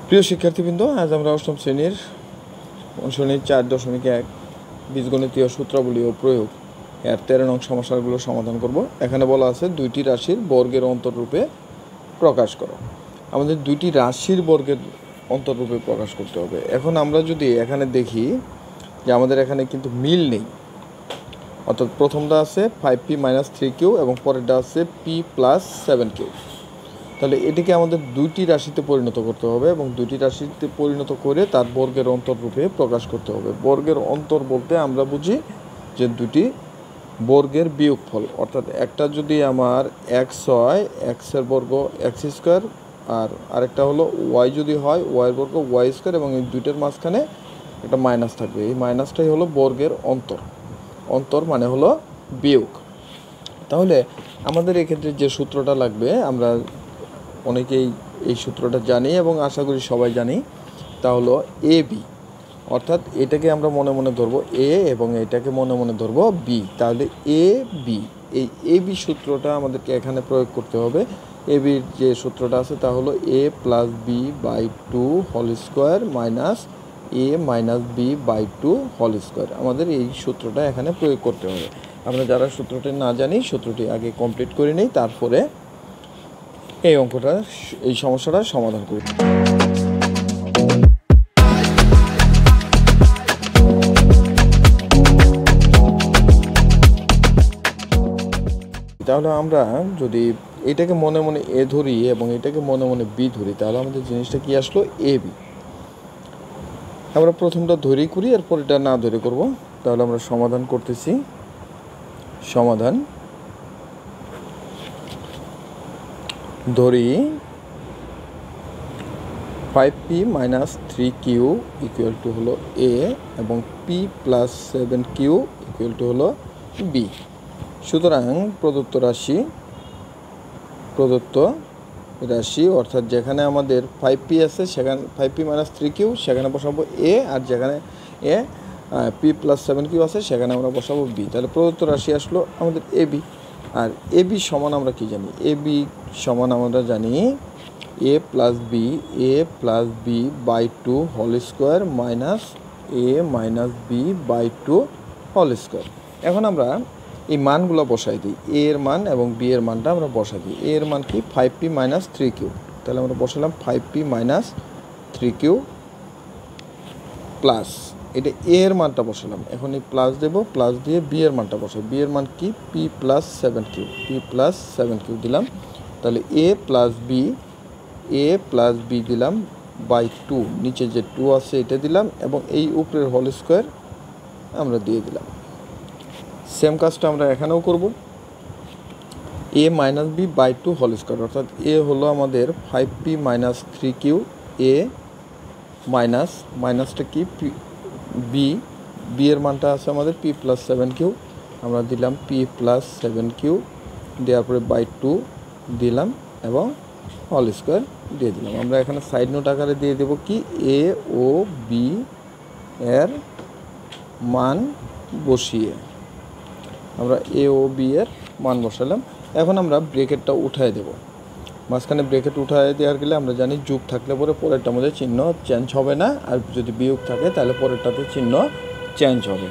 প্রিয় শিক্ষার্থীবৃন্দ, আজ আমরা অষ্টম শ্রেণীর অনুশীলনী 4.1 বীজগণিতীয় সূত্রাবলী ও প্রয়োগ এর 13 নং সমস্যাগুলো সমাধান করব। এখানে বলা আছে দুইটি রাশির বর্গের অন্তররূপে প্রকাশ করো। আমাদের দুইটি রাশির বর্গের অন্তররূপে প্রকাশ করতে হবে। এখন আমরা যদি এখানে দেখি যে আমাদের এখানে কিন্তু মিল নেই, অর্থাৎ প্রথমটা আছে 5p - 3q এবং পরেরটা আছে p + 7q। তাহলে এটিকে আমাদের দুইটি রাশিতে পরিণত করতে হবে এবং দুইটি রাশিতে পরিণত করে তার বর্গের অন্তররূপে প্রকাশ করতে হবে। বর্গের অন্তর বলতে আমরা বুঝি যে দুটি বর্গের বিয়োগফল, অর্থাৎ একটা যদি আমার x হয় এক্সের বর্গ x², আর আরেকটা হলো y যদি হয় y এর বর্গ y² এবং এই দুইটার মাঝখানে একটা মাইনাস থাকবে। এই মাইনাসটাই হলো বর্গের অন্তর। অন্তর মানে হলো বিয়োগ। তাহলে আমাদের এক্ষেত্রে যে সূত্রটা লাগবে, আমরা অনেকেই এই সূত্রটা জানি এবং আশা করি সবাই জানি, তা হলো AB, অর্থাৎ এটাকে আমরা মনে মনে ধরবো A এবং এটাকে মনে মনে ধরবো B। তাহলে AB, এই AB সূত্রটা আমাদেরকে এখানে প্রয়োগ করতে হবে। ABর যে সূত্রটা আছে তা হলো A + B/2² - A - B/2²। আমাদের এই সূত্রটা এখানে প্রয়োগ করতে হবে। আমরা যারা সূত্রটি না জানি সূত্রটি আগে কমপ্লিট করে নিই, তারপরে এই সমস্যাটার সমাধান করি। তাহলে আমরা যদি এটাকে মনে মনে A ধরি এবং এটাকে মনে মনে B ধরি, তাহলে আমাদের জিনিসটা কি আসলো? AB। আমরা প্রথমটা ধরেই করি, এরপর এটা না ধরে করব। তাহলে আমরা সমাধান করতেছি। সমাধান ধরি 5p - 3q = হলো A এবং p + 7q = হলো B। সুতরাং প্রদত্ত রাশি অর্থাৎ যেখানে আমাদের 5p আছে সেখানে 5p - 3q সেখানে বসাবো A, আর যেখানে p + 7q আছে সেখানে আমরা বসাবো B। তাহলে প্রদত্ত রাশি আসলো আমাদের AB। আর AB সমান আমরা কি জানি? AB সমান আমরা জানি A + B/2² - A - B/2²। এখন আমরা এই মানগুলো বসাই দিই। A এর মান এবং B এর মানটা আমরা বসাই দিই। A এর মান কি? 5p - 3q। তাহলে আমরা বসালাম 5p - 3q প্লাস এটা A এর মানটা বসালাম। এখন এই প্লাস দেব, প্লাস দিয়ে B এর মানটা বসাই। B এর মান কি? p + 7q দিলাম। তাহলে A + B দিলাম /2, নিচে যে 2 আছে এটা দিলাম এবং এই উপরের হোল স্কোয়ার আমরা দিয়ে দিলাম। সেম কাজটা আমরা এখানেও করব। A - B/2², অর্থাৎ A হলো আমাদের 5p - 3q, A মাইনাসটা কি? B এর মানটা আছে আমাদের p + 7q, আমরা দিলাম p + 7q, দেওয়ার পরে /2 দিলাম এবং হোল স্কোয়ার দিয়ে দিলাম। আমরা এখানে সাইড নোট আকারে দিয়ে দেবো কি? A ও B এর মান বসিয়ে আমরা A ও B এর মান বসালাম। এখন আমরা ব্রেকেটটা উঠায় দেব। মাঝখানে ব্রেকেট উঠায় দেওয়ার গেলে আমরা জানি যোগ থাকলে পরে পরেরটার মধ্যে চিহ্ন চেঞ্জ হবে না, আর যদি বিয়োগ থাকে তাহলে পরেরটাতে চিহ্ন চেঞ্জ হবে।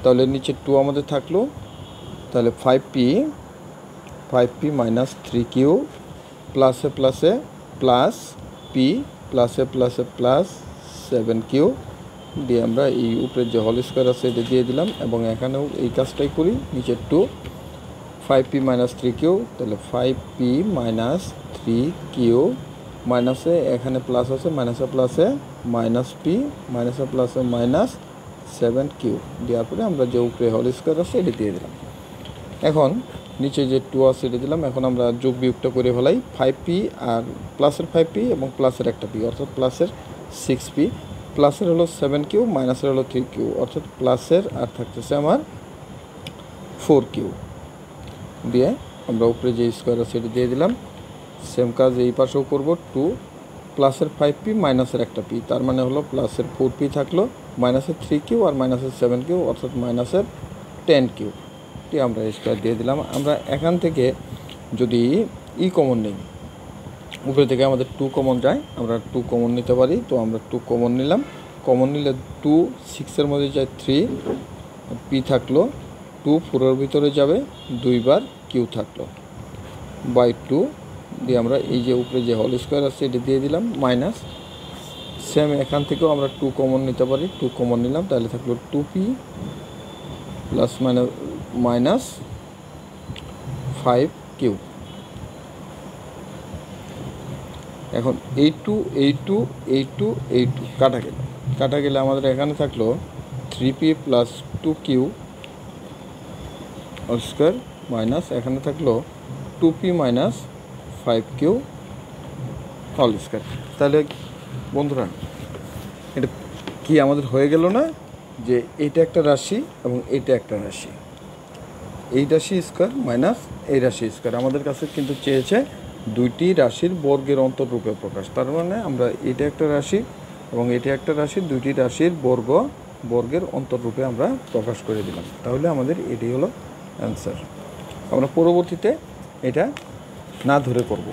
তাহলে নিচে 2 আমাদের থাকলো। তাহলে 5p - 3q প্লাসে প্লাসে প্লাস p প্লাসে প্লাসে প্লাস 7q দিয়ে আমরা এই উপরে যে হোল স্কোয়ার আছে এটা দিয়ে দিলাম এবং এখানেও এই কাজটাই করি। নিচে 2 5p - 3q, তাহলে 5p - 3q মাইনাসে এখানে প্লাস আছে, মাইনাসে প্লাসে -p, মাইনাসে প্লাসে -7q দেওয়ার পরে আমরা যে উপরে হোল স্কোয়ার আছে এটা দিয়ে দিলাম। এখন নিচে যে 2 আছে এটা দিলাম। এখন আমরা যোগ বিয়োগটা করে ফেলাই। 5p আর প্লাসের 5p এবং প্লাসের একটা p, অর্থাৎ প্লাসের 6p, প্লাসের হলো 7q, মাইনাসের হলো 3q, অর্থাৎ প্লাসের আর থাকতেছে আমার 4q দিয়ে আমরা উপরে যে স্কোয়ার আছে এটা দিয়ে দিলাম। সেম কাজ এই পাশেও করব। 2 প্লাসের 5p মাইনাসের একটা p, তার মানে হলো প্লাসের 4p থাকলো, মাইনাসের 3q আর মাইনাসের 7q, অর্থাৎ মাইনাসের 10q আমরা স্কোয়ার দিয়ে দিলাম। আমরা এখান থেকে যদি কমন নেই, উপরে থেকে আমাদের 2 কমন যায়, আমরা 2 কমন নিতে পারি। তো আমরা 2 কমন নিলাম। কমন নিলে 2 6-এর মধ্যে যায় 3, পি থাকলো 2, 4-এর ভিতরে যাবে 2 বার, কিউ থাকলো বাই 2 দিয়ে আমরা এই যে উপরে যে হোল স্কোয়ার আছে এটা দিয়ে দিলাম, মাইনাস সেম এখান থেকেও আমরা 2 কমন নিতে পারি। 2 কমন নিলাম, তাহলে থাকলো 2p প্লাস মাইনাস 5q। এখন এই টু কাটা গেলে আমাদের এখানে থাকলো 3p plus 2q whole square minus এখানে থাকলো 2p minus 5q whole square. তাহলে বন্ধুরা এটা কি আমাদের হয়ে গেল না যে এইটা একটা রাশি এবং এইটা একটা রাশি, এই রাশি স্কোয়ার মাইনাস এই রাশি স্কোয়ার। আমাদের কাছে কিন্তু চেয়েছে দুইটি রাশির বর্গের অন্তররূপে প্রকাশ। তার মানে আমরা এটা একটা রাশি এবং এটা একটা রাশি, দুইটি রাশির বর্গের অন্তররূপে আমরা প্রকাশ করে দিলাম। তাহলে আমাদের এটি হলো অ্যান্সার। আমরা পরবর্তীতে এটা না ধরে করব।